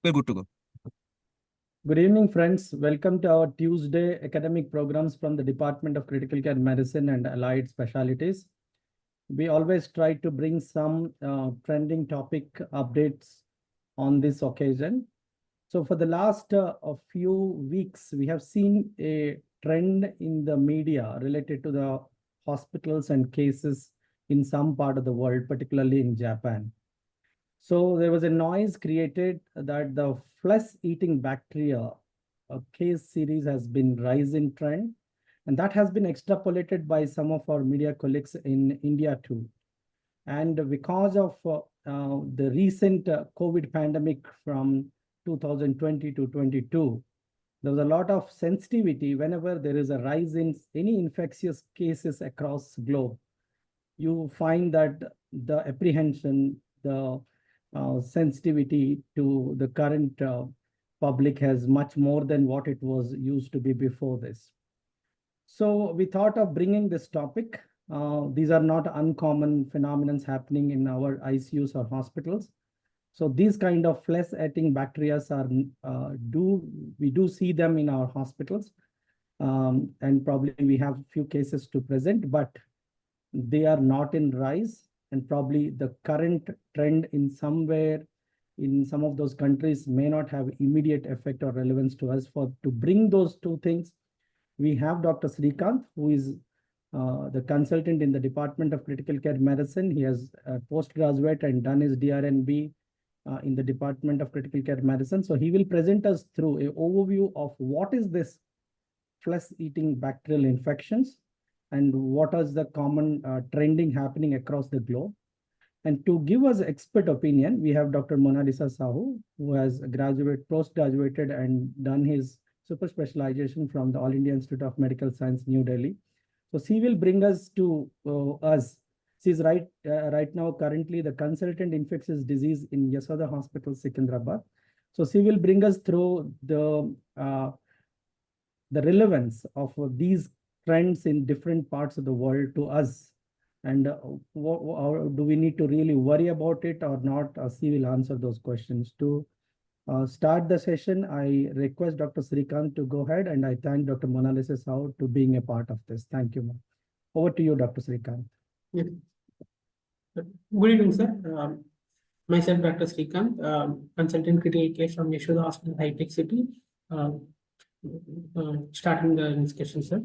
We're good to go. Good evening, friends. Welcome to our Tuesday academic programs from the Department of Critical Care Medicine and Allied Specialties. We always try to bring some trending topic updates on this occasion. So for the last a few weeks, we have seen a trend in the media related to the hospitals and cases in some part of the world, particularly in Japan. So there was a noise created that the flesh-eating bacteria case series has been rising trend, and that has been extrapolated by some of our media colleagues in India too. And because of the recent COVID pandemic from 2020 to 22, there was a lot of sensitivity whenever there is a rise in any infectious cases across the globe. You find that the apprehension, the sensitivity to the current public has much more than what it was used to be before this. So we thought of bringing this topic. These are not uncommon phenomena happening in our ICUs or hospitals. So these kind of flesh-eating bacteria are we do see them in our hospitals, and probably we have few cases to present, but they are not in rise, and probably the current trend in somewhere in some of those countries may not have immediate effect or relevance to us. To bring those two things, we have Dr. Srikanth, who is the consultant in the Department of Critical Care Medicine. He has postgraduate and done his DRNB in the Department of Critical Care Medicine. So he will present us through an overview of what is this flesh-eating bacterial infections and what is the common trending happening across the globe. And to give us expert opinion, we have Dr. Monalisa Sahu, who has postgraduated and done his super specialization from the All India Institute of Medical Science, New Delhi. So she will bring us to us. She's right now currently the consultant infectious disease in Yashoda Hospitals, Secunderabad. So she will bring us through the relevance of these trends in different parts of the world to us, and do we need to really worry about it or not? She will answer those questions. To start the session, I request Dr. Srikanth to go ahead, and I thank Dr. Monalisa Sahu to being a part of this. Thank you, ma'am. Over to you, Dr. Srikanth. Yeah. Good evening, sir. Myself, Dr. Srikanth, consultant critical care from Yashoda Hospitals, Hitec City. Starting the discussion, sir.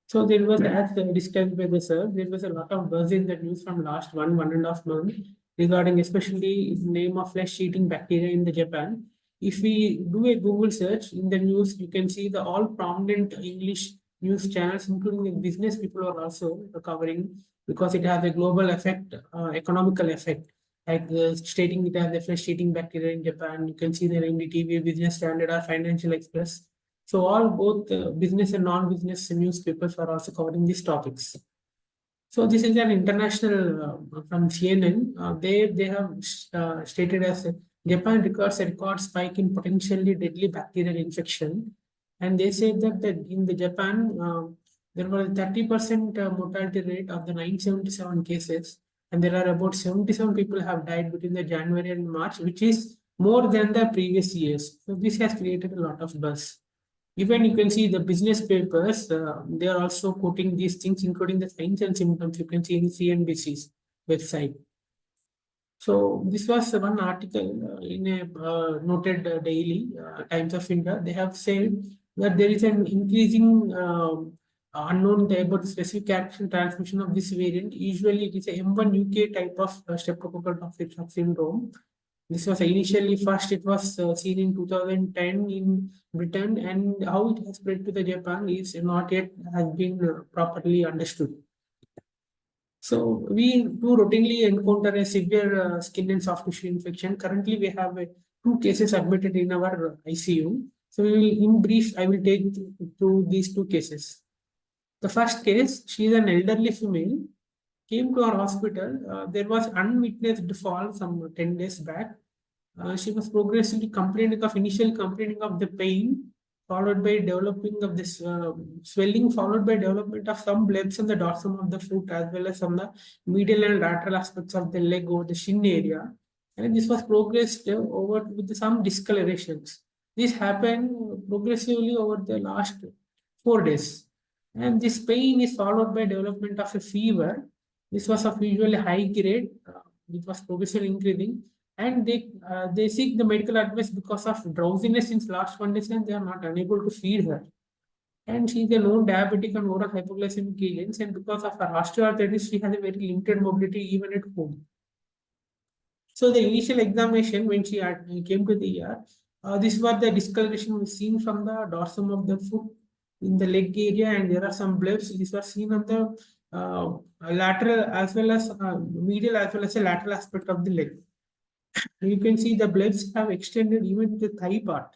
So there was, as discussed by the sir, there was a lot of buzz in the news from last 1.5 months regarding especially the name of flesh-eating bacteria in the Japan. If we do a Google search in the news, you can see the all prominent English news channels, including the business people, are also covering, because it has a global effect, economical effect, like stating it as a flesh-eating bacteria in Japan. You can see the NDTV, Business Standard, or Financial Express. So all both business and non-business newspapers are also covering these topics. So this is an international from CNN. They have stated as Japan records a record spike in potentially deadly bacterial infection, and they say that in the Japan there was a 30% mortality rate of the 977 cases, and there are about 77 people have died between the January and March, which is more than the previous years. So this has created a lot of buzz. Even you can see the business papers, they are also quoting these things, including the signs and symptoms. You can see in CNBC's website. So this was one article in a noted daily, Times of India. They have said that there is an increasing unknown about the specific action transmission of this variant. Usually it is a M1 UK type of streptococcal toxic shock syndrome. This was initially first, it was seen in 2010 in Britain, and how it has spread to the Japan is not yet has been properly understood. So we do routinely encounter a severe skin and soft tissue infection. Currently, we have 2 cases admitted in our ICU. So we will, in brief, I will take through these 2 cases. The first case, she is an elderly female, came to our hospital. There was unwitnessed fall some 10 days back. She was progressively initially complaining of the pain, followed by developing of this swelling, followed by development of some blebs on the dorsum of the foot, as well as on the medial and lateral aspects of the leg or the shin area. and this was progressed over with some discolorations. This happened progressively over the last 4 days. And this pain is followed by development of a fever. This was of usually high grade, it was progressively increasing. And they seek the medical advice because of drowsiness since last 1 day, and they are not unable to feed her. And she is a known diabetic and oral hypoglycemic agents, and because of her osteoarthritis, she has a very limited mobility even at home. So the initial examination, when she came to the ER, this was the discoloration was seen from the dorsum of the foot in the leg area, and there are some blebs. These were seen on the lateral as well as medial as well as the lateral aspect of the leg. You can see the blebs have extended even to the thigh part.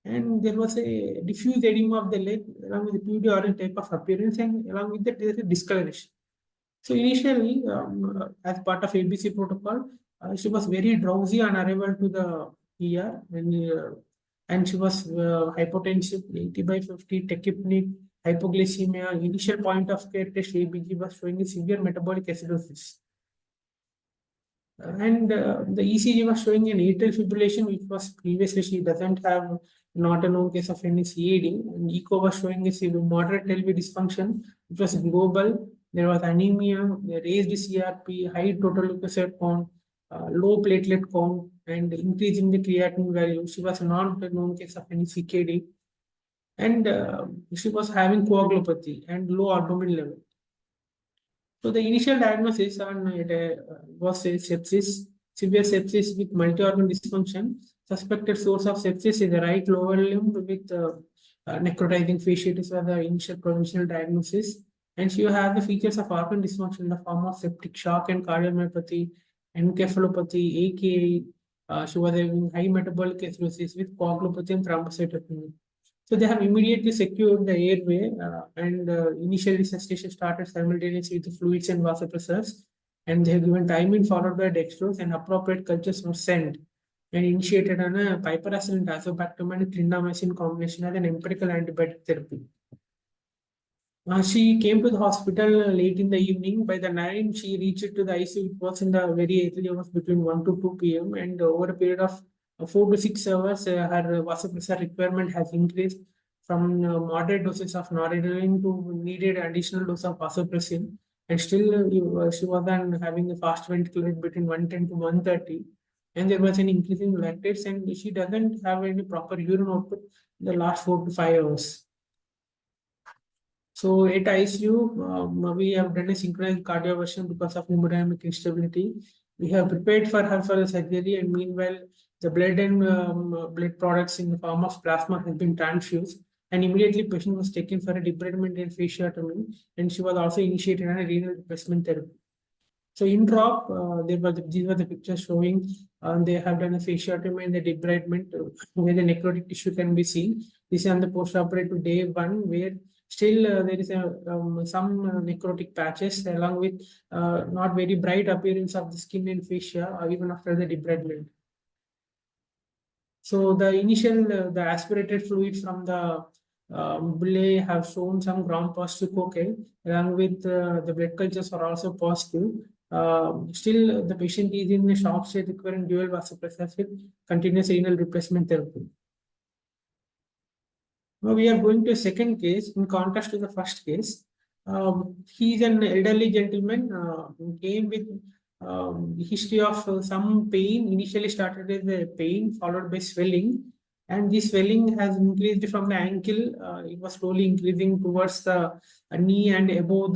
And there was a diffuse edema of the leg along with the PUD orange type of appearance, and along with that there is a discoloration. So initially, as part of ABC protocol, she was very drowsy on arrival to the ER, and she was hypotensive, 80/50, tachypneic, hypoglycemia. Initial point of care test ABG was showing a severe metabolic acidosis. And the ECG was showing an atrial fibrillation, which was previously she doesn't have, not a known case of any CAD. And echo was showing a severe moderate LV dysfunction, which was global. There was anemia, raised CRP, high total leukocyte count, low platelet count, and increase in the creatinine value. She was not a known case of any CKD. And she was having coagulopathy and low albumin level. So the initial diagnosis was sepsis, severe sepsis with multi-organ dysfunction. Suspected source of sepsis is the right lower limb with necrotizing fasciitis was the initial provisional diagnosis. And she has the features of organ dysfunction in the form of septic shock and cardiomyopathy, encephalopathy, aka she was having high metabolic acidosis with coagulopathy and thrombocytopenia. So they have immediately secured the airway and initial resuscitation started simultaneously with the fluids and vasopressors, and they have given thymine followed by dextrose, and appropriate cultures were sent and initiated on a piperacillin tazobactam and clindamycin combination as an empirical antibiotic therapy. She came to the hospital late in the evening. By the 9, she reached to the ICU. It was in the very early hours between 1 to 2 p.m. And over a period of 4 to 6 hours, her vasopressor requirement has increased from moderate doses of noradrenaline to needed additional dose of vasopressin. And still, she was then having a fast ventricle rate between 110 to 130. And there was an increase in lactates, and she doesn't have any proper urine output in the last 4 to 5 hours. So at ICU, we have done a synchronized cardioversion because of hemodynamic instability. We have prepared for her for the surgery, and meanwhile, the blood and blood products in the form of plasma has been transfused. And immediately, patient was taken for a debridement and fasciotomy, and she was also initiated on a renal replacement therapy. So in drop, these were the pictures showing they have done a fasciotomy and the debridement where the necrotic tissue can be seen. This is on the post-operative day 1, where still there is some necrotic patches along with not very bright appearance of the skin and fascia even after the debridement. So the initial, the aspirated fluid from the bullae have shown some gram-positive cocaine, along with the blood cultures are also positive. Still, the patient is in a shock state requiring dual vasopressors with continuous renal replacement therapy. Now we are going to a second case. In contrast to the first case, he is an elderly gentleman who came with history of some pain. Initially started as a pain followed by swelling, and this swelling has increased from the ankle. It was slowly increasing towards the knee and above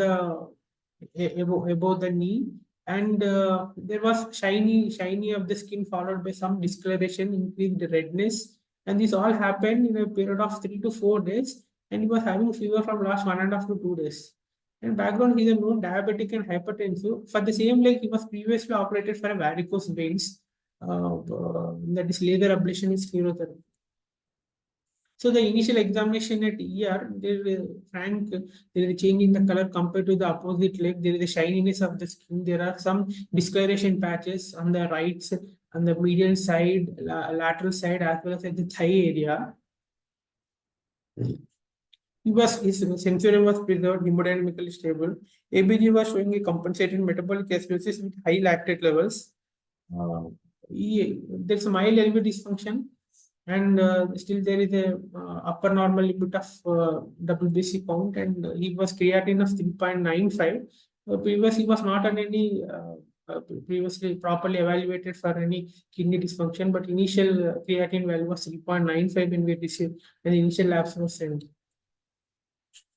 the knee, and there was shiny of the skin followed by some discoloration, increased redness. And this all happened in a period of 3 to 4 days, and he was having fever from last 1.5 to 2 days. And background, he is a known diabetic and hypertensive. For the same leg, he was previously operated for a varicose veins. That is laser ablation and sclerotherapy. So the initial examination at ER, there is a change in the color compared to the opposite leg. There is a shininess of the skin. There are some discoloration patches on the right side, on the medial side, lateral side, as well as at the thigh area. His sensorium was preserved, hemodynamically stable. ABG was showing a compensated metabolic acidosis with high lactate levels. there's a mild LV dysfunction, and still there is a upper normal limit of WBC count, and he was creatinine of 3.95. Previously, he was not on any previously properly evaluated for any kidney dysfunction, but initial creatinine value was 3.95 when we received an initial labs was sent.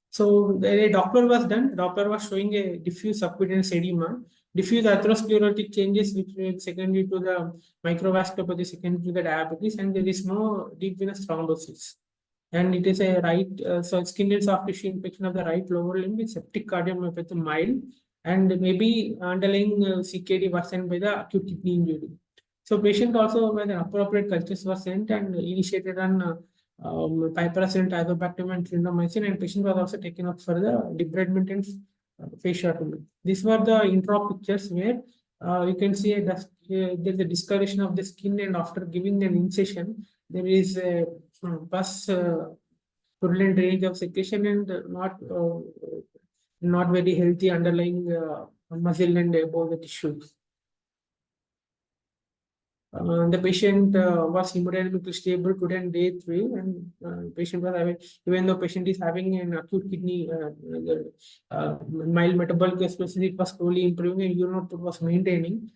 So a Doppler was done. Doppler was showing a diffuse subcutaneous edema, diffuse atherosclerotic changes which were secondary to the microvasculopathy, secondary to the diabetes, and there is no deep venous thrombosis. And it is a right, so skin and soft tissue infection of the right lower limb with septic cardiomyopathy mild, and maybe underlying CKD worsened by the acute kidney injury. So patient also when appropriate cultures were sent and initiated on piperacillin, tazobactam, and clindamycin, and patient was also taken up for the debridement and fasciotomy. These were the intra pictures where you can see there's a discoloration of the skin, and after giving an incision, there is a pus purulent range of secretion and not very healthy underlying muscle and above the tissues. The patient was hemodynamically stable today and day 3, and patient was having, even though patient is having an acute kidney mild metabolic expression, it was slowly improving and urine output was maintaining.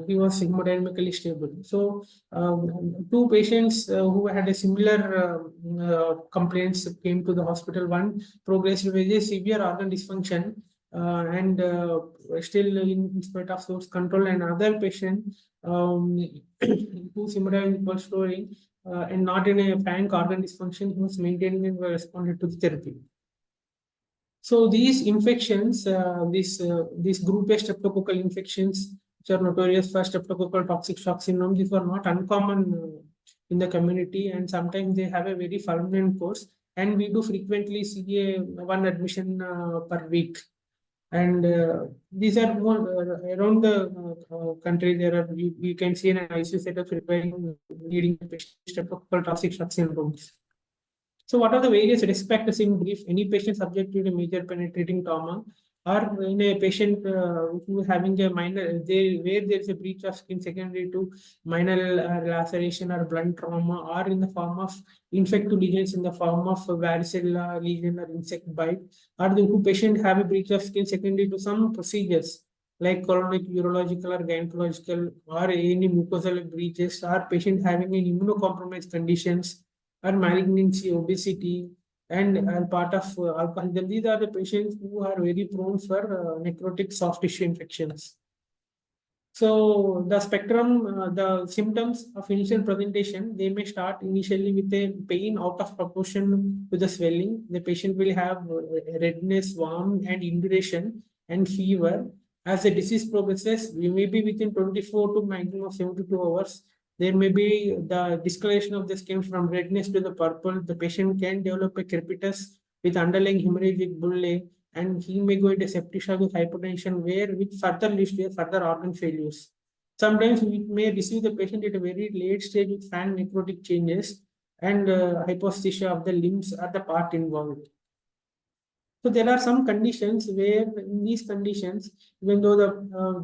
He was hemodynamically stable. So, 2 patients who had a similar complaints came to the hospital. One progressive with a severe organ dysfunction and still in spite of source control, and other patient who similar was story and not in a frank organ dysfunction, he was maintaining and responded to the therapy. So these infections, these group A streptococcal infections, which are notorious for streptococcal toxic shock syndrome, these were not uncommon in the community, and sometimes they have a very fulminant course, and we do frequently see one admission per week. And these are more around the country. There are we can see an ICU setup requiring leading streptococcal toxic shock syndromes. So, what are the various risk factors in brief? Any patient subjected to a major penetrating trauma, or in a patient who is having a minor, where there is a breach of skin secondary to minor laceration or blunt trauma, or in the form of infective lesions in the form of varicella lesion or insect bite, or the who patient have a breach of skin secondary to some procedures like colonic, urological, or gynecological, or any mucosal breaches, or patient having an immunocompromised conditions, or malignancy, obesity, and are part of alcoholism. These are the patients who are very prone for necrotic soft tissue infections. So the spectrum, the symptoms of initial presentation, they may start initially with a pain out of proportion to the swelling. The patient will have redness, warmth, and induration and fever. As the disease progresses, we may be within 24 to maximum of 72 hours. There may be the discoloration of the skin from redness to the purple. The patient can develop a crepitus with underlying hemorrhagic bullae, and he may go into septic shock with hypertension, where with further leads to further organ failures. Sometimes we may receive the patient at a very late stage with frank necrotic changes and hypoesthesia of the limbs are the part involved. So there are some conditions where in these conditions, even though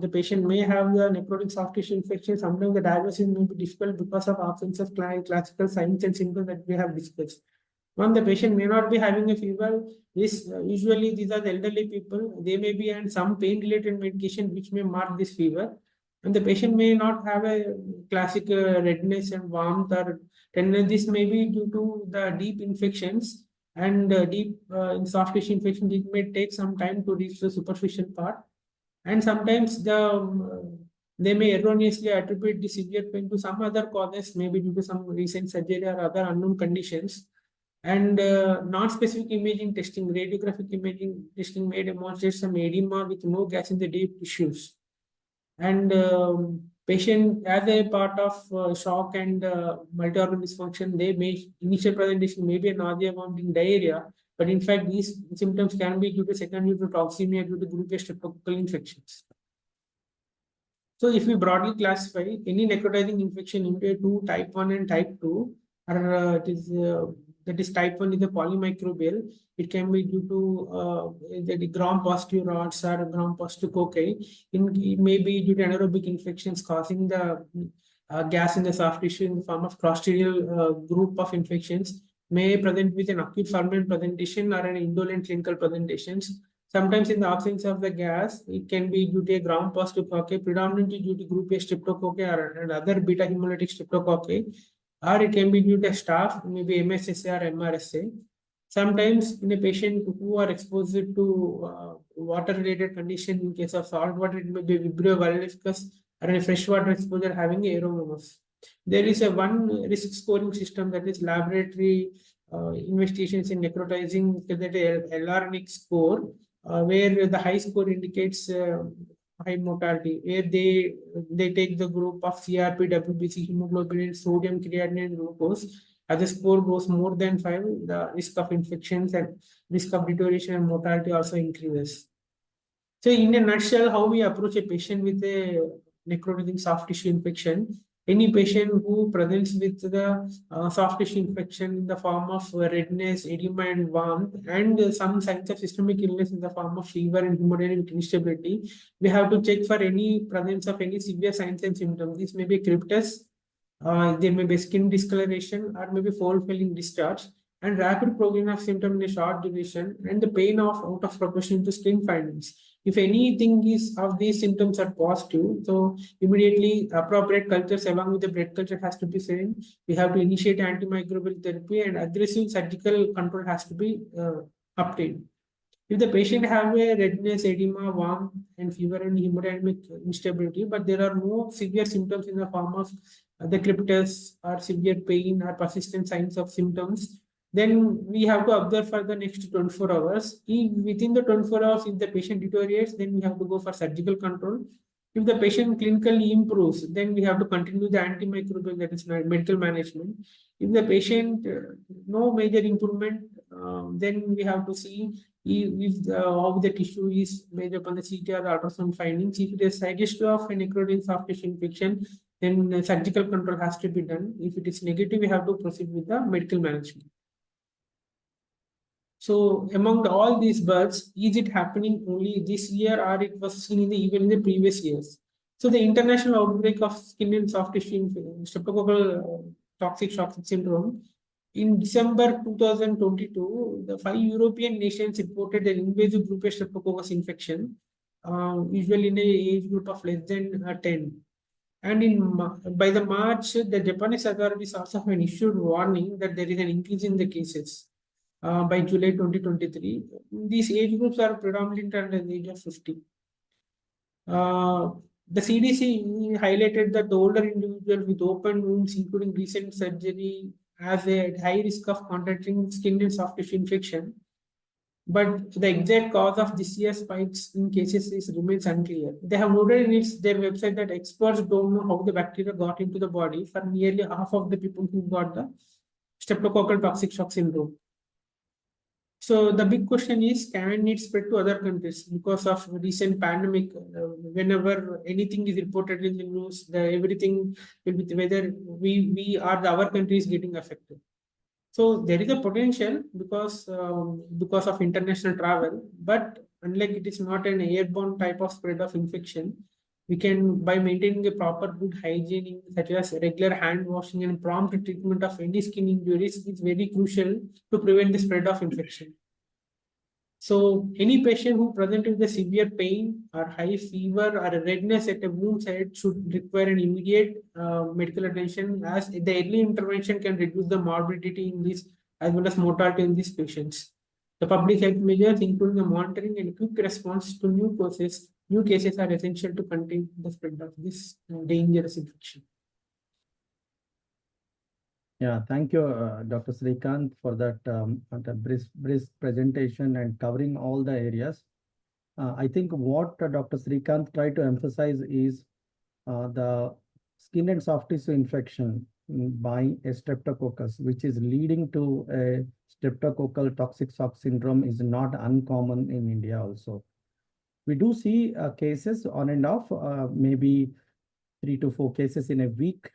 the patient may have the necrotic soft tissue infection, sometimes the diagnosis may be difficult because of absence of classical signs and symptoms that we have discussed. One, the patient may not be having a fever. Usually these are the elderly people. They may be on some pain-related medication which may mark this fever. And the patient may not have a classic redness and warmth or tenderness. This may be due to the deep infections and deep in soft tissue infection. It may take some time to reach the superficial part. And sometimes they may erroneously attribute the severe pain to some other causes, maybe due to some recent surgery or other unknown conditions. And non-specific imaging testing, radiographic imaging testing may demonstrate some edema with no gas in the deep tissues. And patient as a part of shock and multi-organ dysfunction, they may initial presentation may be nausea, vomiting, diarrhea, but in fact these symptoms can be due to secondary to toxemia due to group A streptococcal infections. So if we broadly classify any necrotizing infection into 2, type 1 and type 2, or that is type 1 is a polymicrobial. It can be due to the gram-positive rods or gram-positive cocci. It may be due to anaerobic infections causing the gas in the soft tissue in the form of clostridial group of infections may present with an acute ferment presentation or an indolent clinical presentations. Sometimes in the absence of the gas, it can be due to a gram-positive cocci, predominantly due to group A streptococci and other beta hemolytic streptococci, or it can be due to staph, maybe MSSA or MRSA. Sometimes in a patient who are exposed to water-related condition, in case of salt water, it may be Vibrio vulnificus, or a freshwater exposure having aeromonas. There is a one risk scoring system, that is laboratory investigations in necrotizing, that LRNIC score, where the high score indicates high mortality, where they take the group of CRP, WBC, hemoglobin, sodium, creatinine, and glucose. As the score goes more than 5, the risk of infections and risk of deterioration and mortality also increases. So in a nutshell, how we approach a patient with a necrotizing soft tissue infection. Any patient who presents with the soft tissue infection in the form of redness, edema, and warmth, and some signs of systemic illness in the form of fever and hemodynamic instability, we have to check for any presence of any severe signs and symptoms. This may be cryptus, there may be skin discoloration, or maybe fold filling discharge, and rapid progression of symptom in a short duration, and the pain of out of proportion to skin findings. If anything is of these symptoms are positive, so immediately appropriate cultures along with the blood culture has to be sent. We have to initiate antimicrobial therapy, and aggressive surgical control has to be obtained. If the patient have a redness, edema, warmth, and fever and hemodynamic instability, but there are no severe symptoms in the form of the cryptus or severe pain or persistent signs of symptoms, then we have to observe for the next 24 hours. If within the 24 hours, if the patient deteriorates, then we have to go for surgical control. If the patient clinically improves, then we have to continue the antimicrobial, that is medical management. If the patient no major improvement, then we have to see if how the tissue is made upon the CT or the ultrasound findings. If it is suggestive of a necrotic soft tissue infection, then surgical control has to be done. If it is negative, we have to proceed with the medical management. So among all these births, is it happening only this year, or it was seen in even in the previous years? So the international outbreak of skin and soft tissue streptococcal toxic shock syndrome in December 2022, the 5 European nations reported an invasive group of streptococcus infection, usually in an age group of less than 10. And by the March, the Japanese authorities also have issued warning that there is an increase in the cases. By July 2023, these age groups are predominantly under the age of 50. The CDC highlighted that the older individuals with open wounds, including recent surgery, has a high risk of contracting skin and soft tissue infection. But the exact cause of this year's spikes in cases remains unclear. They have noted in their website that experts don't know how the bacteria got into the body for nearly half of the people who got the streptococcal toxic shock syndrome. So the big question is, can it spread to other countries because of recent pandemic? Whenever anything is reported in the news, everything will be whether we or our country is getting affected. So there is a potential because of international travel, but unlike it is not an airborne type of spread of infection, we can, by maintaining a proper good hygiene such as regular hand washing and prompt treatment of any skin injuries is very crucial to prevent the spread of infection. So any patient who presents with a severe pain or high fever or a redness at a wound site should require an immediate medical attention, as the early intervention can reduce the morbidity in this as well as mortality in these patients. The public health measures, including the monitoring and quick response to new cases are essential to contain the spread of this dangerous infection. Yeah, thank you, Dr. Srikanth, for that brisk presentation and covering all the areas. I think what Dr. Srikanth tried to emphasize is the skin and soft tissue infection by a streptococcus, which is leading to a streptococcal toxic shock syndrome, is not uncommon in India also. We do see cases on and off, maybe 3 to 4 cases in a week.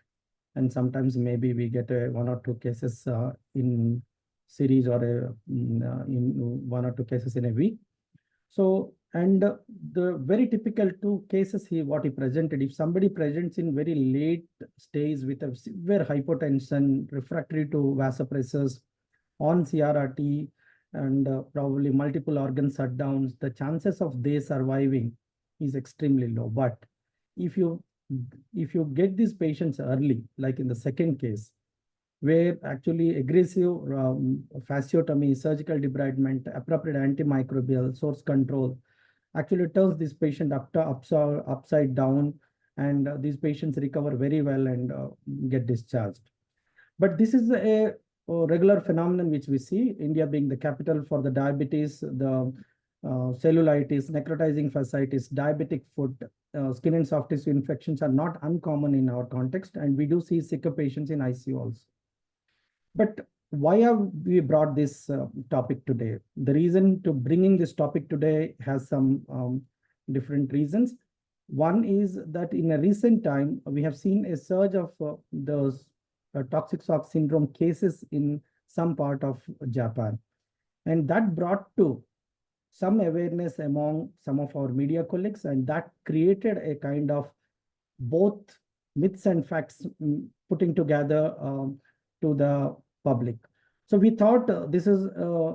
And sometimes maybe we get 1 or 2 cases in series, or in 1 or 2 cases in a week. So And the very typical two cases what he presented, if somebody presents in very late stage with a severe hypotension, refractory to vasopressors, on CRRT, and probably multiple organ shutdowns, the chances of they surviving is extremely low. But if you get these patients early, like in the second case, where actually aggressive fasciotomy, surgical debridement, appropriate antimicrobial source control actually turns this patient upside down, and these patients recover very well and get discharged. But this is a regular phenomenon which we see, India being the capital for the diabetes, the cellulitis, necrotizing fasciitis, diabetic foot, skin and soft tissue infections are not uncommon in our context, and we do see sicker patients in ICU also. But why have we brought this topic today? The reason to bringing this topic today has some different reasons. One is that in a recent time, we have seen a surge of those toxic shock syndrome cases in some part of Japan. And that brought to some awareness among some of our media colleagues, and that created a kind of both myths and facts putting together to the public. So we thought this is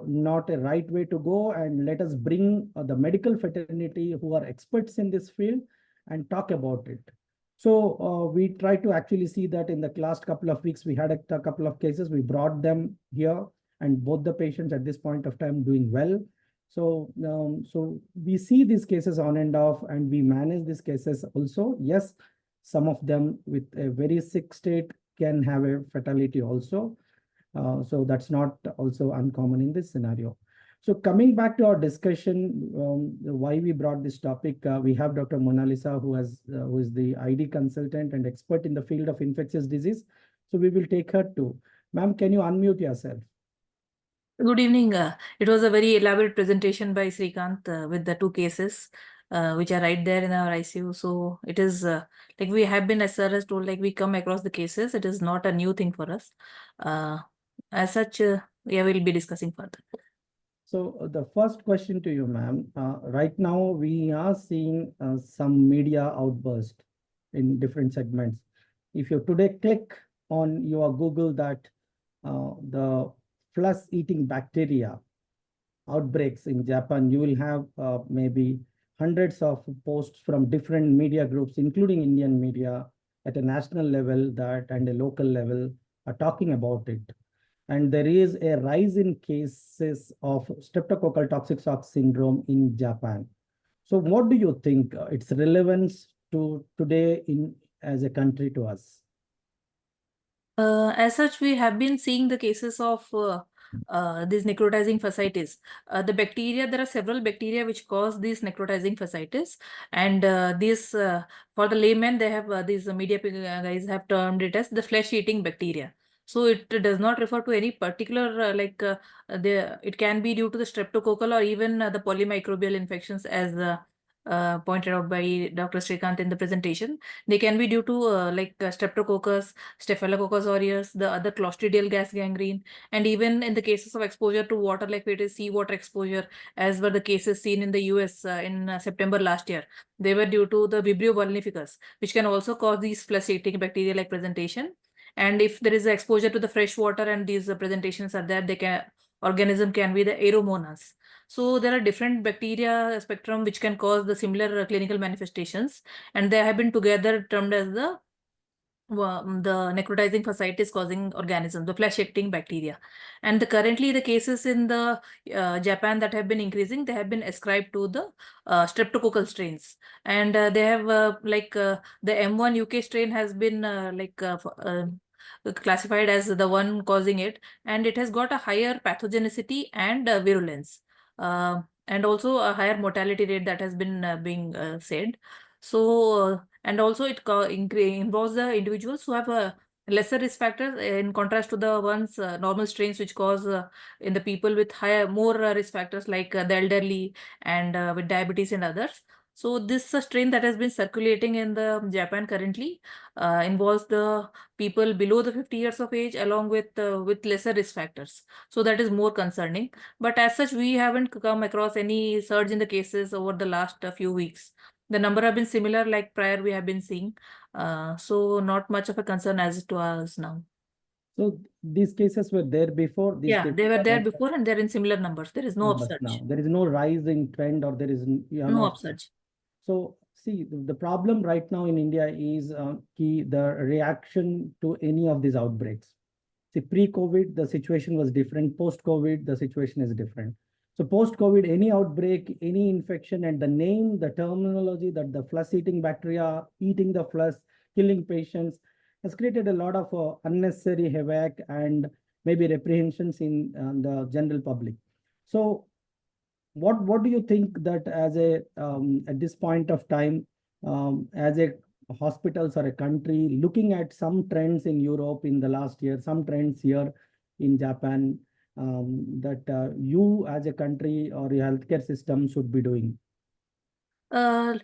not a right way to go, and let us bring the medical fraternity who are experts in this field and talk about it. So we try to actually see that in the last couple of weeks, we had a couple of cases, we brought them here, and both the patients at this point of time doing well. So we see these cases on and off, and we manage these cases also. Yes, some of them with a very sick state can have a fatality also. So that's not also uncommon in this scenario. So coming back to our discussion, why we brought this topic, we have Dr. Monalisa, who is the ID consultant and expert in the field of infectious disease. So we will take her too. Ma'am, can you unmute yourself? Good evening. It was a very elaborate presentation by Srikanth with the two cases, which are right there in our ICU. So it is like we have been, as sir has told, like we come across the cases. It is not a new thing for us. As such, yeah, we'll be discussing further. So the first question to you, ma'am, right now we are seeing some media outburst in different segments. If you today click on your Google that the flesh-eating bacteria outbreaks in Japan, you will have maybe hundreds of posts from different media groups, including Indian media at a national level and a local level are talking about it. And there is a rise in cases of streptococcal toxic shock syndrome in Japan. So what do you think its relevance to today as a country to us? As such, we have been seeing the cases of these necrotizing fasciitis. The bacteria, there are several bacteria which cause these necrotizing fasciitis, and for the layman, they have these media guys have termed it as the flesh-eating bacteria. So it does not refer to any particular it can be due to the streptococcal or even the polymicrobial infections, as pointed out by Dr. Srikanth in the presentation. They can be due to streptococcus, Staphylococcus aureus, the other clostridial gas gangrene, and even in the cases of exposure to water, like it is seawater exposure, as were the cases seen in the US in September last year. They were due to the Vibrio vulnificus, which can also cause these flesh-eating bacteria-like presentation. And if there is exposure to the fresh water and these presentations are there, organism can be the Aeromonas. So there are different bacteria spectrum which can cause the similar clinical manifestations, and they have been together termed as the necrotizing fasciitis causing organism, the flesh-eating bacteria. And currently the cases in the Japan that have been increasing, they have been ascribed to the streptococcal strains. And they have the M1 UK strain has been classified as the one causing it, and it has got a higher pathogenicity and virulence. And also a higher mortality rate that has been being said. So, and also it involves the individuals who have lesser risk factors in contrast to the ones normal strains which cause in the people with more risk factors like the elderly and with diabetes and others. So this strain that has been circulating in the Japan currently involves the people below the 50 years of age along with lesser risk factors. So that is more concerning. But as such, we haven't come across any surge in the cases over the last few weeks. The number have been similar like prior we have been seeing. So not much of a concern as it was now. So these cases were there before. These Yeah, cases they were are there not before and they're in similar numbers. There is no numbers upsurge. now. There is no rise in trend, or there is you have No not. upsurge. So see, the problem right now in India is the reaction to any of these outbreaks. See, pre-COVID, the situation was different. Post-COVID, the situation is different. So post-COVID, any outbreak, any infection, and the name, the terminology that the flesh-eating bacteria eating the flesh, killing patients, has created a lot of unnecessary havoc and maybe reprehensions in the general public. So what do you think that as a at this point of time, as a hospitals or a country looking at some trends in Europe in the last year, some trends here in Japan, that you as a country or your healthcare system should be doing? There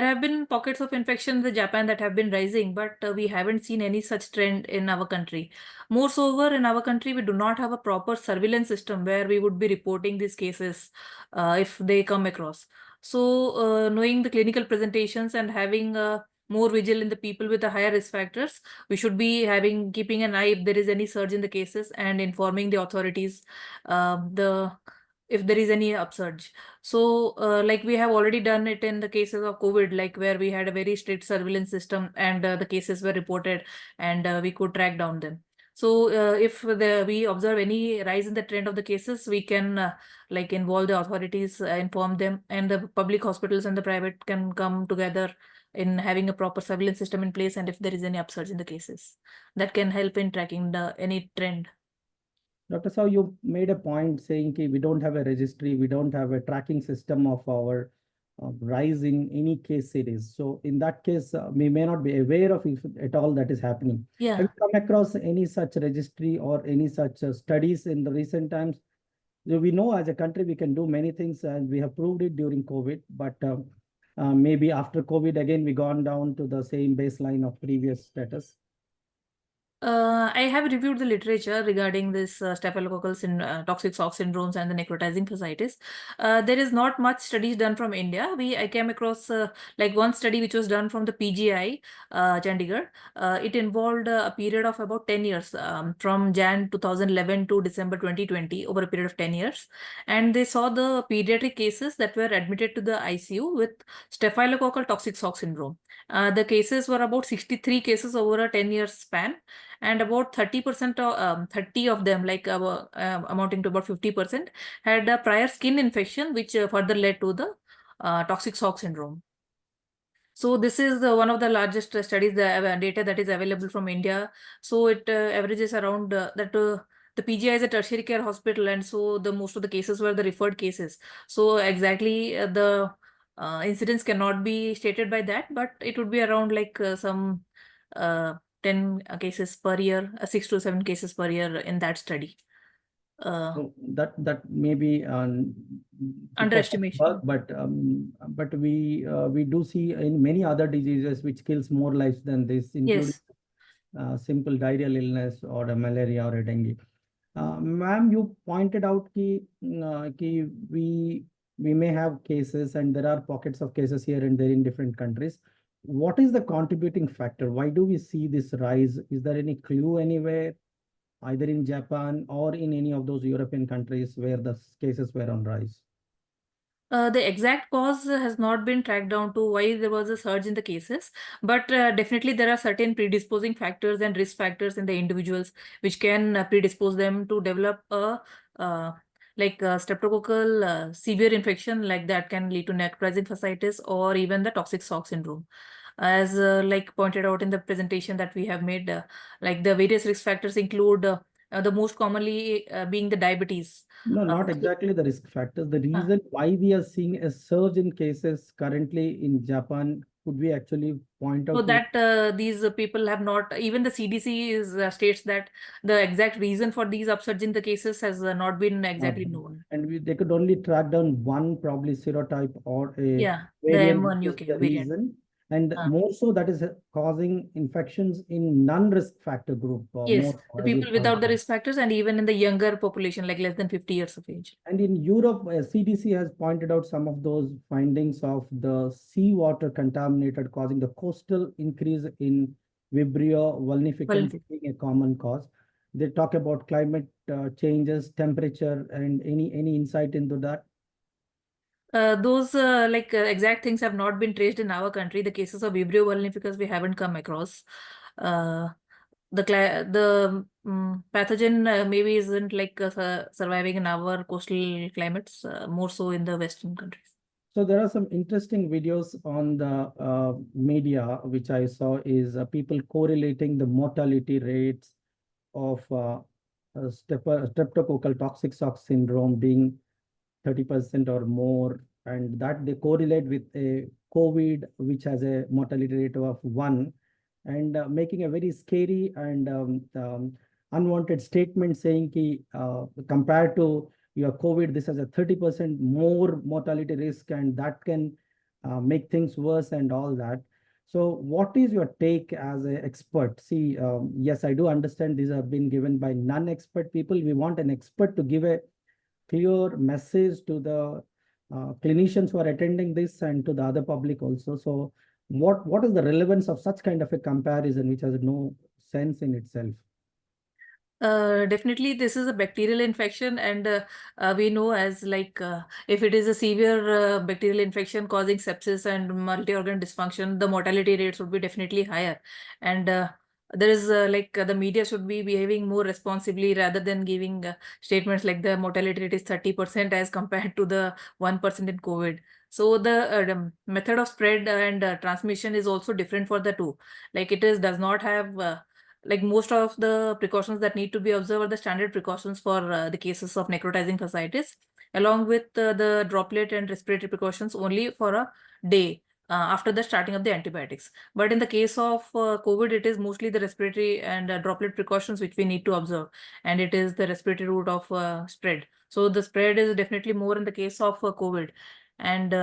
have been pockets of infection in Japan that have been rising, but we haven't seen any such trend in our country. Moreover, in our country, we do not have a proper surveillance system where we would be reporting these cases if they come across. So, knowing the clinical presentations and having more vigil in the people with the higher risk factors, we should be keeping an eye if there is any surge in the cases and informing the authorities if there is any upsurge. So, like we have already done it in the cases of COVID, like where we had a very strict surveillance system and the cases were reported and we could track down them. So, if we observe any rise in the trend of the cases, we can like involve the authorities, inform them, and the public hospitals and the private can come together in having a proper surveillance system in place. And if there is any upsurge in the cases, that can help in tracking any trend. Dr. Sahu, you made a point saying that we don't have a registry, we don't have a tracking system of our rise in any case series. So in that case, we may not be aware of if at all that is happening. Yeah. Have you come across any such registry or any such studies in the recent times? We know as a country we can do many things, and we have proved it during COVID, but maybe after COVID again we gone down to the same baseline of previous status. I have reviewed the literature regarding this staphylococcal toxic shock syndromes and the necrotizing fasciitis. There is not much studies done from India. I came across like one study which was done from the PGI, Chandigarh. It involved a period of about 10 years, from Jan 2011 to December 2020, over a period of 10 years. And they saw the pediatric cases that were admitted to the ICU with staphylococcal toxic shock syndrome. The cases were about 63 cases over a 10-year span, and about 30% of 30 of them, like amounting to about 50%, had a prior skin infection, which further led to the toxic shock syndrome. So this is one of the largest studies, the data that is available from India. So it averages around the PGI is a tertiary care hospital, and so the most of the cases were the referred cases. So exactly the incidence cannot be stated by that, but it would be around like some 10 cases per year, 6 to 7 cases per year in that study. So that may be Underestimation. but we do see in many other diseases which kills more lives than this, including simple diarrheal illness or a malaria or a dengue. Ma'am, you pointed out ki we may have cases and there are pockets of cases here and there in different countries. What is the contributing factor? Why do we see this rise? Is there any clue anywhere, either in Japan or in any of those European countries where the cases were on rise? The exact cause has not been tracked down to why there was a surge in the cases, but definitely there are certain predisposing factors and risk factors in the individuals which can predispose them to develop a streptococcal severe infection, like that can lead to necrotizing fasciitis or even the toxic shock syndrome. As like pointed out in the presentation that we have made, like the various risk factors include the most commonly being the diabetes. No, not exactly the risk factors. The reason why we are seeing a surge in cases currently in Japan could we actually point out? So to- that these people have not, even the CDC is states that the exact reason for these upsurge in the cases has not been exactly known. And they could only track down one probably serotype or a Yeah, the variant, M1 which is UK the variant. reason. And Uh, more so that is causing infections in non-risk factor group. Yes, More the as you people without the pointed. risk factors and even in the younger population, like less than 50 years of age. And in Europe, CDC has pointed out some of those findings of the seawater contaminated causing the coastal increase in Vibrio vulnificans being a common cause. They talk about climate changes, temperature, and any insight into that? Those exact things have not been traced in our country. The cases of Vibrio vulnificus we haven't come across. Uh, the pathogen maybe isn't like surviving in our coastal climates, more so in the Western countries. So there are some interesting videos on the media, which I saw is people correlating the mortality rates of streptococcal toxic shock syndrome being 30% or more, and that they correlate with a COVID, which has a mortality rate of 1, and making a very scary and unwanted statement saying ki, compared to your COVID, this has a 30% more mortality risk, and that can make things worse and all that. So what is your take as an expert? See, yes, I do understand these have been given by non-expert people. We want an expert to give a clear message to the clinicians who are attending this and to the other public also. So what is the relevance of such kind of a comparison, which has no sense in itself? Definitely, this is a bacterial infection, and we know as if it is a severe bacterial infection causing sepsis and multi-organ dysfunction, the mortality rates would be definitely higher. And there is the media should be behaving more responsibly rather than giving statements like the mortality rate is 30% as compared to the 1% in COVID. So the method of spread and transmission is also different for the two. Like it is does not have like most of the precautions that need to be observed are the standard precautions for the cases of necrotizing fasciitis, along with the droplet and respiratory precautions only for a day after the starting of the antibiotics. But in the case of COVID, it is mostly the respiratory and droplet precautions which we need to observe, and it is the respiratory route of spread. So the spread is definitely more in the case of COVID. And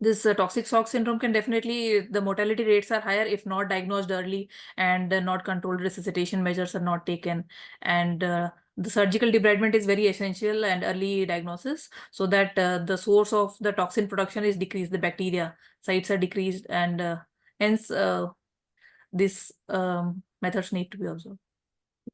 this toxic shock syndrome can definitely, the mortality rates are higher if not diagnosed early and not controlled resuscitation measures are not taken. And the surgical debridement is very essential and early diagnosis so that the source of the toxin production is decreased, the bacteria sites are decreased, and hence these methods need to be observed.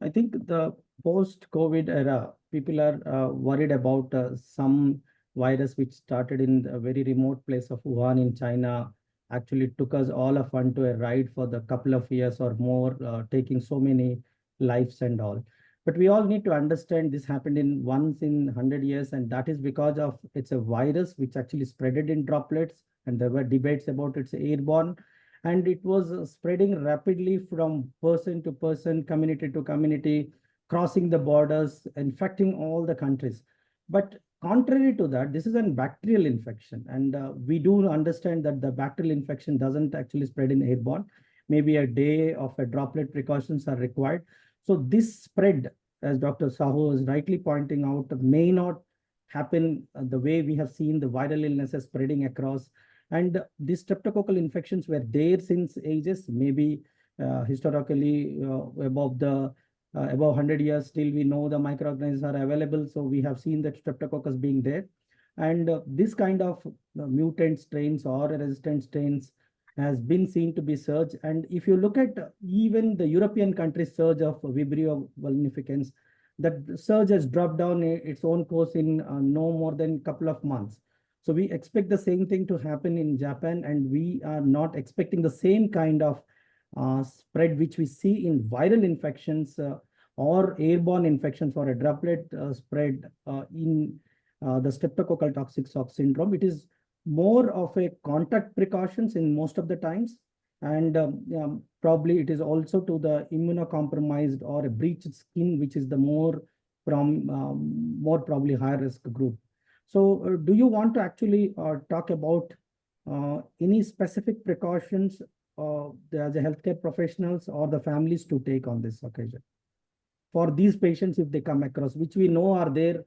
I think the post-COVID era, people are worried about some virus which started in a very remote place of Wuhan in China, actually took us all of onto a ride for the couple of years or more, taking so many lives and all. But we all need to understand this happened in once in 100 years, and that is because of it's a virus which actually spreaded in droplets, and there were debates about its airborne, and it was spreading rapidly from person to person, community to community, crossing the borders, infecting all the countries. But contrary to that, this is a bacterial infection, and we do understand that the bacterial infection doesn't actually spread in airborne. Maybe a day of a droplet precautions are required. So this spread, as Dr. Sahu is rightly pointing out, may not happen the way we have seen the viral illnesses spreading across. And these streptococcal infections were there since ages, maybe historically above 100 years, still we know the microorganisms are available. So we have seen that streptococcus being there. And this kind of mutant strains or resistant strains has been seen to be surge. And if you look at even the European countries' surge of Vibrio vulnificans, that surge has dropped down its own course in no more than a couple of months. So we expect the same thing to happen in Japan, and we are not expecting the same kind of spread which we see in viral infections or airborne infections or a droplet spread in the streptococcal toxic shock syndrome. It is more of a contact precautions in most of the times, and probably it is also to the immunocompromised or a breached skin, which is the more probably high risk group. So do you want to actually talk about any specific precautions the healthcare professionals or the families to take on this occasion for these patients if they come across, which we know are there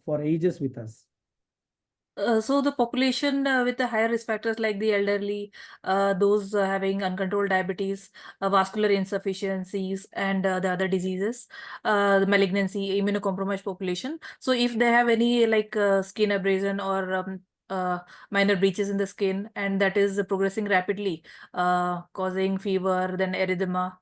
for ages with us? So the population with the higher risk factors like the elderly, those having uncontrolled diabetes, vascular insufficiencies, and the other diseases, the malignancy, immunocompromised population. So if they have any like skin abrasion or minor breaches in the skin, and that is progressing rapidly, causing fever, then erythema,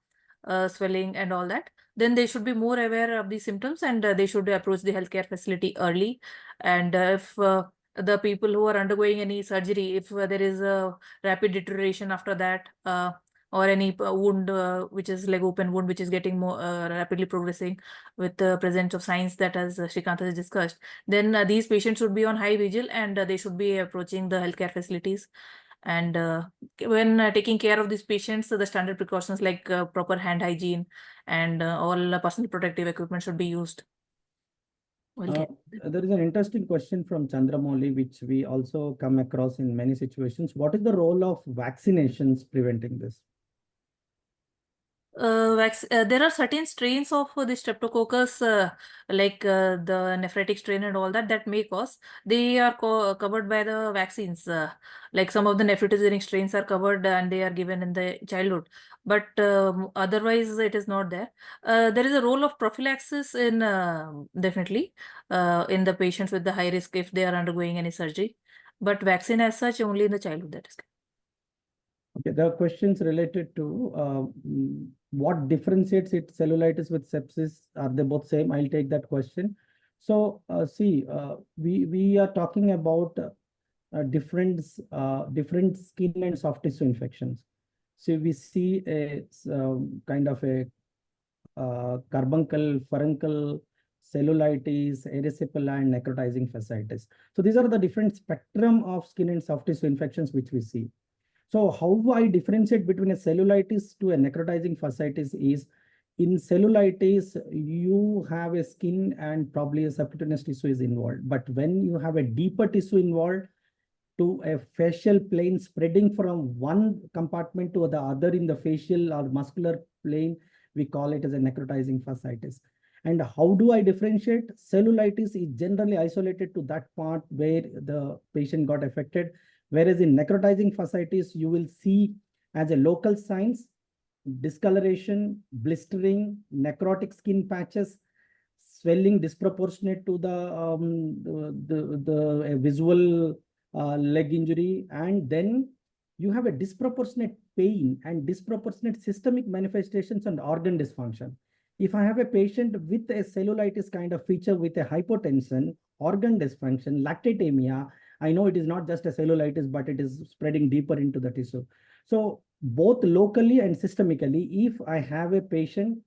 swelling, and all that, then they should be more aware of these symptoms, and they should approach the healthcare facility early. And if the people who are undergoing any surgery, if there is a rapid deterioration after that, or any wound which is like open wound which is getting more rapidly progressing with the presence of signs that as Srikanth has discussed, then these patients should be on high vigil, and they should be approaching the healthcare facilities. And when taking care of these patients, the standard precautions like proper hand hygiene and all personal protective equipment should be used. There is an interesting question from Chandramouli, which we also come across in many situations. What is the role of vaccinations preventing this? There are certain strains of the streptococcus, like the nephritic strain and all that, that may cause. They are covered by the vaccines. Like some of the nephrogenic strains are covered and they are given in the childhood. But otherwise, it is not there. There is a role of prophylaxis in definitely in the patients with the high risk if they are undergoing any surgery. But vaccine as such only in the childhood, that is. Okay, there are questions related to what differentiates it cellulitis with sepsis. Are they both same? I'll take that question. So we are talking about different skin and soft tissue infections. So we see a kind of a carbuncle, furuncle, cellulitis, erysipelas, and necrotizing fasciitis. So these are the different spectrum of skin and soft tissue infections which we see. So how I differentiate between a cellulitis to a necrotizing fasciitis is, in cellulitis, you have a skin and probably a subcutaneous tissue is involved. But when you have a deeper tissue involved to a facial plane spreading from one compartment to the other in the facial or muscular plane, we call it as a necrotizing fasciitis. And how do I differentiate? Cellulitis is generally isolated to that part where the patient got affected. Whereas in necrotizing fasciitis, you will see as a local signs, discoloration, blistering, necrotic skin patches, swelling disproportionate to the visual leg injury, and then you have a disproportionate pain and disproportionate systemic manifestations and organ dysfunction. If I have a patient with a cellulitis kind of feature with a hypotension, organ dysfunction, lactatemia, I know it is not just a cellulitis, but it is spreading deeper into the tissue. So both locally and systemically, if I have a patient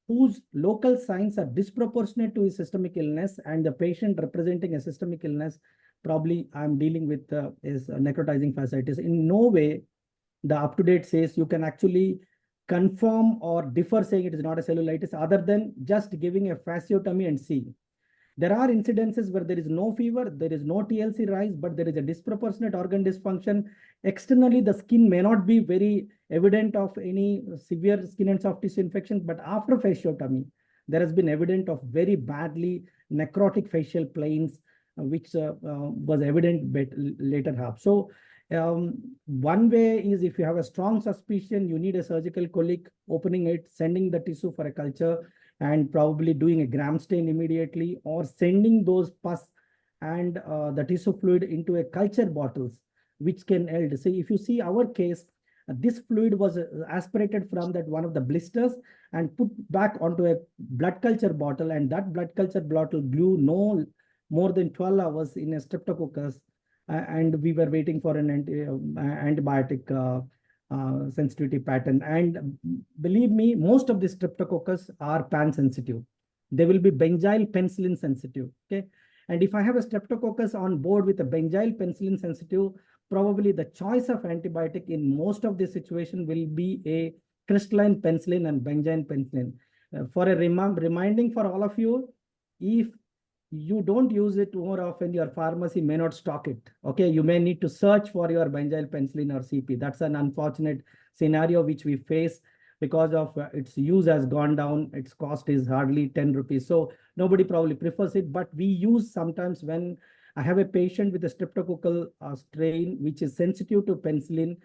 whose local signs are disproportionate to his systemic illness and the patient representing a systemic illness, probably I'm dealing with is necrotizing fasciitis. In no way the up-to-date says you can actually confirm or differ saying it is not a cellulitis other than just giving a fasciotomy and seeing. There are incidences where there is no fever, there is no TLC rise, but there is a disproportionate organ dysfunction. Externally, the skin may not be very evident of any severe skin and soft tissue infection, but after fasciotomy, there has been evident of very badly necrotic facial planes, which was evident later half. So one way is if you have a strong suspicion, you need a surgical colic, opening it, sending the tissue for a culture, and probably doing a gram stain immediately, or sending those pus and the tissue fluid into a culture bottles, which can eld. So if you see our case, this fluid was aspirated from that one of the blisters and put back onto a blood culture bottle, and that blood culture bottle grew no more than 12 hours in a streptococcus, and we were waiting for an antibiotic sensitivity pattern. And believe me, most of the streptococcus are pan sensitive. They will be benzyl penicillin sensitive. Okay. And if I have a streptococcus on board with a benzyl penicillin sensitive, probably the choice of antibiotic in most of the situation will be a crystalline penicillin and benzyl penicillin. For a reminding for all of you, if you don't use it more often, your pharmacy may not stock it. Okay, you may need to search for your benzyl penicillin or CP. That's an unfortunate scenario which we face because of its use has gone down. Its cost is hardly 10 rupees. So nobody probably prefers it, but we use sometimes when I have a patient with a streptococcal strain which is sensitive to penicillin.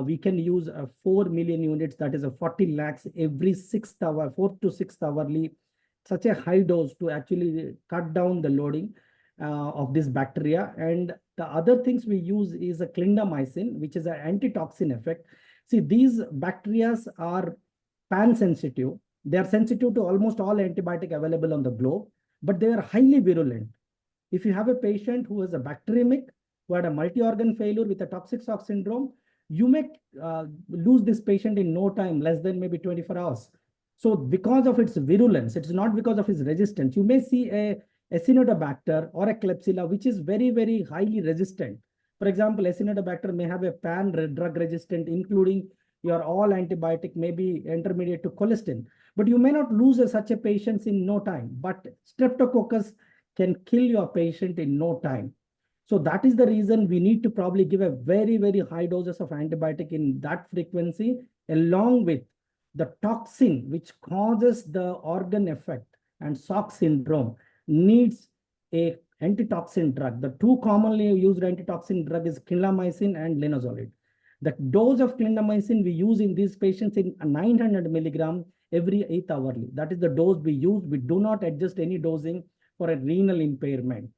We can use 4 million units, that is a 40 lakhs every 6th hour, 4th to 6th hourly, such a high dose to actually cut down the loading of this bacteria. And the other things we use is a clindamycin, which is an antitoxin effect. See, these bacteria are pan sensitive. They are sensitive to almost all antibiotic available on the globe, but they are highly virulent. If you have a patient who is a bacteremic, who had a multi-organ failure with a toxic shock syndrome, you may lose this patient in no time, less than maybe 24 hours. So because of its virulence, it's not because of its resistance. You may see a Acinetobacter or a Klebsiella, which is very, very highly resistant. For example, Acinetobacter may have a pan drug resistant, including your all antibiotic, maybe intermediate to colistin. But you may not lose such a patient in no time. But Streptococcus can kill your patient in no time. So that is the reason we need to probably give a very, very high doses of antibiotic in that frequency, along with the toxin which causes the organ effect and shock syndrome needs a antitoxin drug. The two commonly used antitoxin drug is clindamycin and linezolid. The dose of clindamycin we use in these patients in 900 milligram every 8 hourly. That is the dose we use. We do not adjust any dosing for a renal impairment.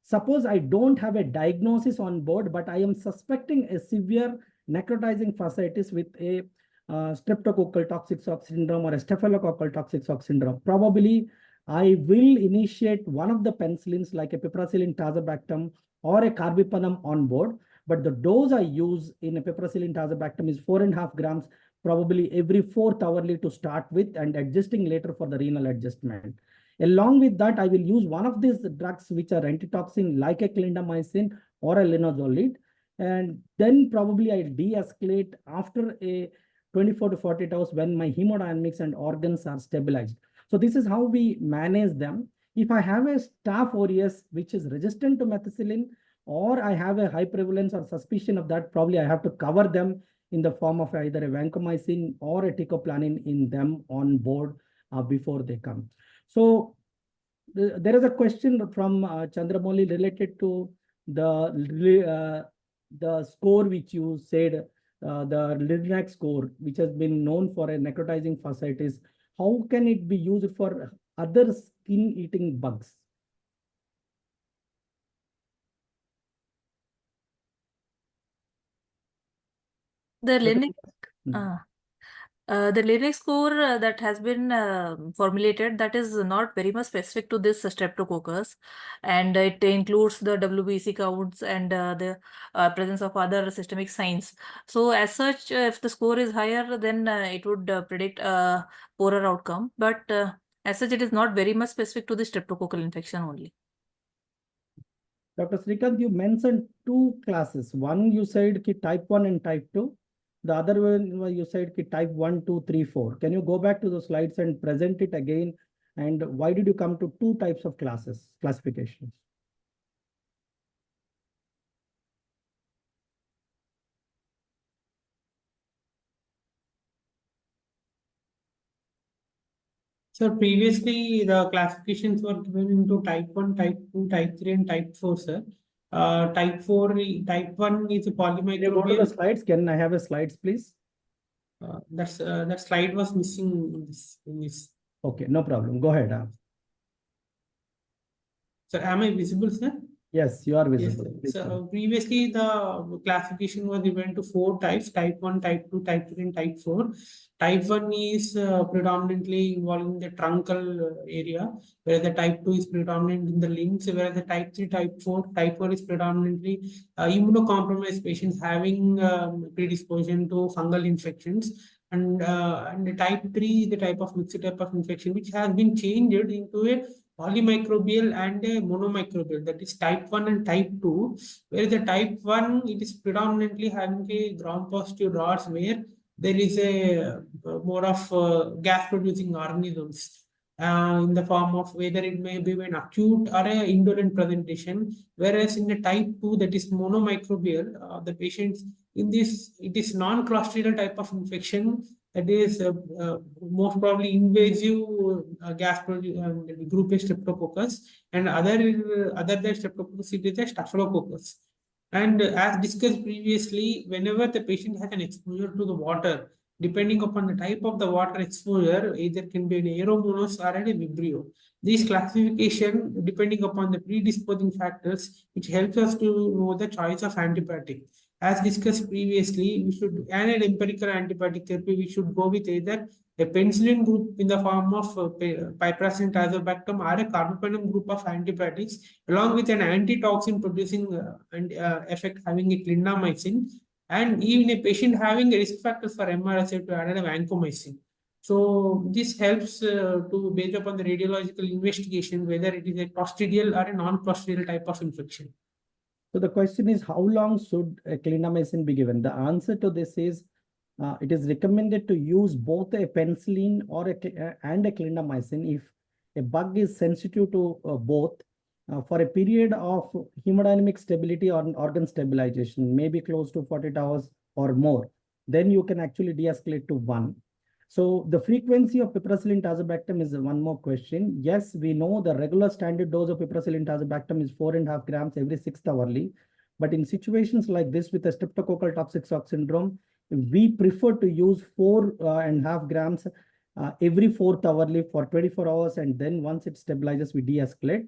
Suppose I don't have a diagnosis on board, but I am suspecting a severe necrotizing fasciitis with a streptococcal toxic shock syndrome or a staphylococcal toxic shock syndrome. Probably I will initiate one of the penicillins like a piperacillin tazobactam or a carbapenem on board. But the dose I use in a piperacillin tazobactam is 4.5 grams, probably every 4th hourly to start with, and adjusting later for the renal adjustment. Along with that, I will use one of these drugs which are antitoxin like a clindamycin or a linezolid. And then probably I de-escalate after a 24 to 48 hours when my hemodynamics and organs are stabilized. So this is how we manage them. If I have a staph aureus which is resistant to methicillin, or I have a high prevalence or suspicion of that, probably I have to cover them in the form of either a vancomycin or a ticoplanin in them on board before they come. So there is a question from Chandramouli related to the score which you said, the Linac score, which has been known for a necrotizing fasciitis. How can it be used for other skin-eating bugs? The Linux, Hmm. the Linux score that has been formulated, that is not very much specific to this streptococcus, and it includes the WBC counts and the presence of other systemic signs. So as such, if the score is higher, then it would predict a poorer outcome. But as such, it is not very much specific to the streptococcal infection only. Dr. Srikanth, you mentioned two classes. One you said ki type 1 and type 2. The other one you said ki type 1, 2, 3, 4. Can you go back to the slides and present it again? And why did you come to two types of classifications? So previously the classifications were given into type 1, type 2, type 3, and type 4, sir. Type 1 is a Can you go to the polymicrobial. slides? Can I have a slides, please? That slide was missing in this. Okay, no problem. Go ahead. So am I visible, sir? Yes, you are Yes, visible. sir. So previously the classification was given to 4 types: type 1, type 2, type 3, and type 4. Type 1 is predominantly involving the truncal area, whereas the type 2 is predominant in the limbs, whereas the type 3, type 4 is predominantly immunocompromised patients having predisposition to fungal infections. And the type 3 is the type of mixed type of infection which has been changed into a polymicrobial and a monomicrobial, that is type 1 and type 2, where the type 1 it is predominantly having a gram positive rods where there is a more of gas producing organisms, in the form of whether it may be an acute or a indolent presentation, whereas in the type 2 that is monomicrobial, the patients in this, it is non-clostridial type of infection, that is most probably invasive group A streptococcus, and other than streptococcus, it is a staphylococcus. And as discussed previously, whenever the patient has an exposure to the water, depending upon the type of the water exposure, either can be an aeromonas or a vibrio. These classification, depending upon the predisposing factors, which helps us to know the choice of antibiotic. As discussed previously, we should, and an empirical antibiotic therapy, we should go with either a penicillin group in the form of piperacillin tazobactam or a carbapenem group of antibiotics, along with an antitoxin producing effect having a clindamycin, and even a patient having a risk factors for MRSA to add a vancomycin. So this helps to based upon the radiological investigation whether it is a clostridial or a non-clostridial type of infection. So the question is, how long should a clindamycin be given? The answer to this is, it is recommended to use both a penicillin or and a clindamycin if a bug is sensitive to both for a period of hemodynamic stability or organ stabilization, maybe close to 48 hours or more. Then you can actually de-escalate to 1. So the frequency of piperacillin tazobactam is one more question. Yes, we know the regular standard dose of piperacillin tazobactam is 4.5 grams every 6th hourly. But in situations like this with a streptococcal toxic shock syndrome, we prefer to use 4.5 grams every 4th hourly for 24 hours. And then once it stabilizes, we de-escalate.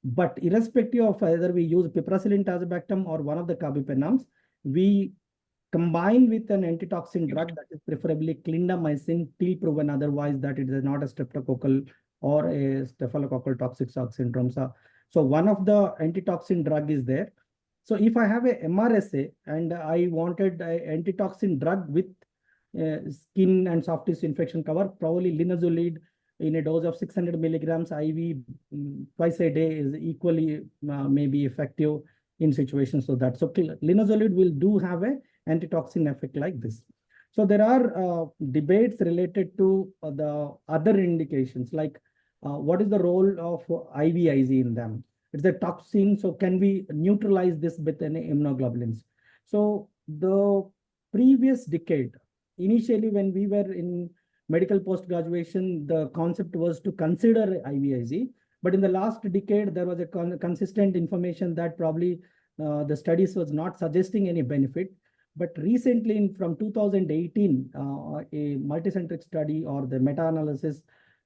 But irrespective of whether we use piperacillin tazobactam or one of the carbapenems, we combine with an antitoxin drug, that is preferably clindamycin, till proven otherwise that it is not a streptococcal or a staphylococcal toxic shock syndrome. So one of the antitoxin drug is there. So if I have a MRSA and I wanted an antitoxin drug with skin and soft tissue infection cover, probably linezolid in a dose of 600 milligrams IV twice a day is equally maybe effective in situations so that. So linezolid will have a antitoxin effect like this. So there are debates related to the other indications, like what is the role of IVIG in them? It's a toxin, so can we neutralize this with any immunoglobulins? So the previous decade, initially when we were in medical post-graduation, the concept was to consider IVIG. But in the last decade, there was a consistent information that probably the studies was not suggesting any benefit. But recently, from 2018, a multicentric study or the meta-analysis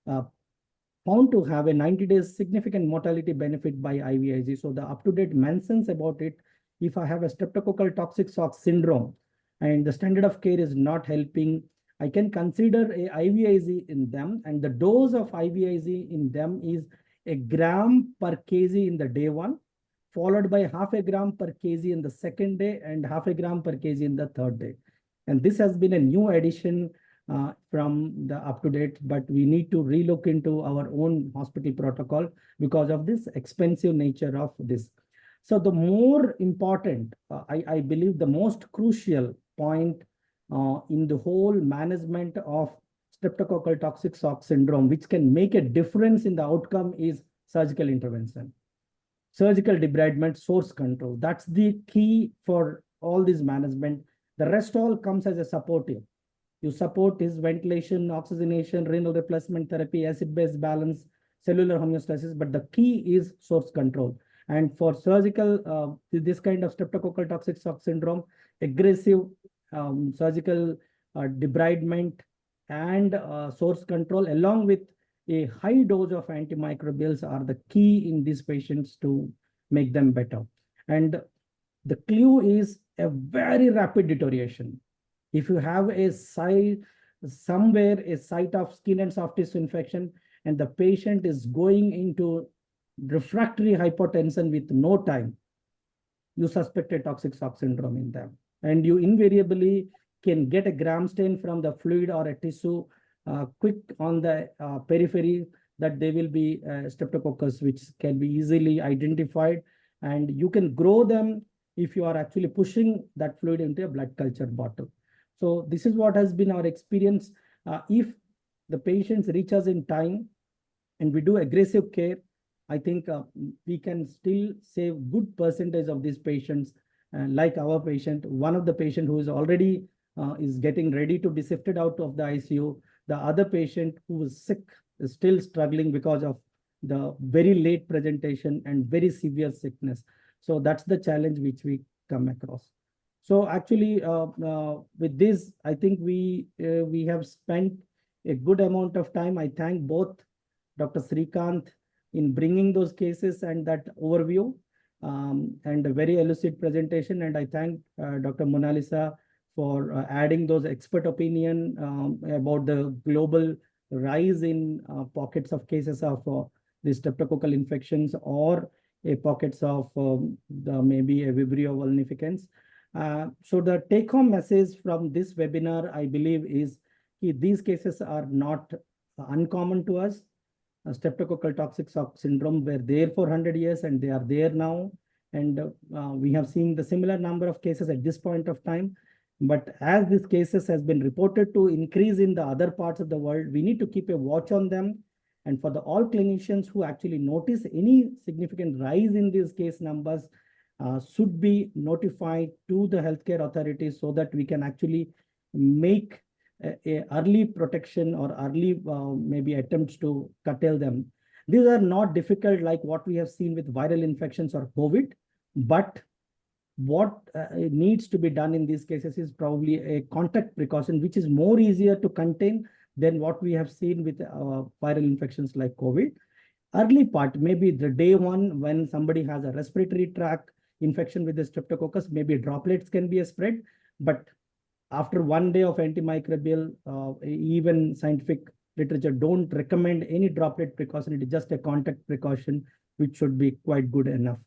found to have a 90 days significant mortality benefit by IVIG. So the up-to-date mentions about it, if I have a streptococcal toxic shock syndrome and the standard of care is not helping, I can consider a IVIG in them, and the dose of IVIG in them is 1 gram per kg in the day 1, followed by 0.5 gram per kg in the second day and 0.5 gram per kg in the third day. And this has been a new addition from the up-to-date, but we need to relook into our own hospital protocol because of this expensive nature of this. So the more important, I believe the most crucial point in the whole management of streptococcal toxic shock syndrome, which can make a difference in the outcome, is surgical intervention. Surgical debridement, source control. That's the key for all this management. The rest all comes as a supportive. You support his ventilation, oxygenation, renal replacement therapy, acid-base balance, cellular homeostasis, but the key is source control. And for surgical, this kind of streptococcal toxic shock syndrome, aggressive surgical debridement and source control, along with a high dose of antimicrobials, are the key in these patients to make them better. And the clue is a very rapid deterioration. If you have a site somewhere, a site of skin and soft tissue infection, and the patient is going into refractory hypotension with no time, you suspect a toxic shock syndrome in them. And you invariably can get a gram stain from the fluid or a tissue quick on the periphery that they will be streptococcus, which can be easily identified. And you can grow them if you are actually pushing that fluid into a blood culture bottle. So this is what has been our experience. If the patients reach us in time, and we do aggressive care, I think we can still save good percentage of these patients. Like our patient, one of the patient who is already is getting ready to be shifted out of the ICU. The other patient who is sick is still struggling because of the very late presentation and very severe sickness. So that's the challenge which we come across. So actually, with this, I think we have spent a good amount of time. I thank both Dr. Srikanth in bringing those cases and that overview and a very elucid presentation. And I thank Dr. Monalisa for adding those expert opinion about the global rise in pockets of cases of the streptococcal infections or pockets of maybe a Vibrio vulnificans. So the take-home message from this webinar, I believe, is these cases are not uncommon to us. Streptococcal toxic shock syndrome were there for 100 years and they are there now. And we have seen the similar number of cases at this point of time. But as these cases has been reported to increase in the other parts of the world, we need to keep a watch on them. And for the all clinicians who actually notice any significant rise in these case numbers should be notified to the healthcare authorities so that we can actually make a early protection or early maybe attempts to curtail them. These are not difficult like what we have seen with viral infections or COVID, but what needs to be done in these cases is probably a contact precaution, which is more easier to contain than what we have seen with viral infections like COVID. Early part, maybe the day one, when somebody has a respiratory tract infection with the streptococcus, maybe droplets can be a spread, but after 1 day of antimicrobial, even scientific literature don't recommend any droplet precaution. It is just a contact precaution, which should be quite good enough.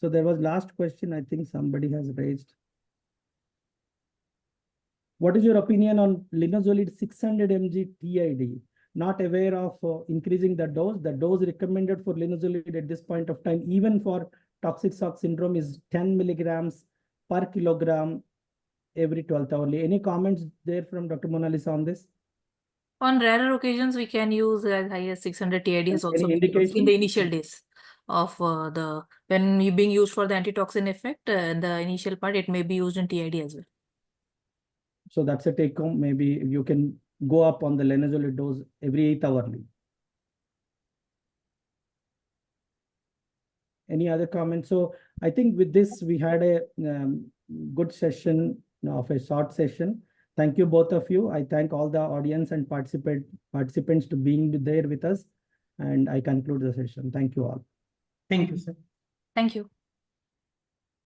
So there was last question, I think somebody has raised. What is your opinion on linezolid 600 mg TID? Not aware of increasing the dose. The dose recommended for linezolid at this point of time, even for toxic shock syndrome, is 10 milligrams per kilogram every 12th hourly. Any comments there from Dr. Monalisa on this? On rarer occasions, we can use as high as 600 TID has also Any been used in indication? the initial days of when being used for the antitoxin effect. In the initial part, it may be used in TID as well. So that's a take home. Maybe you can go up on the linezolid dose every 8th hourly. Any other comments? So I think with this, we had a good session of a short session. Thank you, both of you. I thank all the audience and participants to being there with us. And I conclude the session. Thank you all. Thank you, sir. Thank you.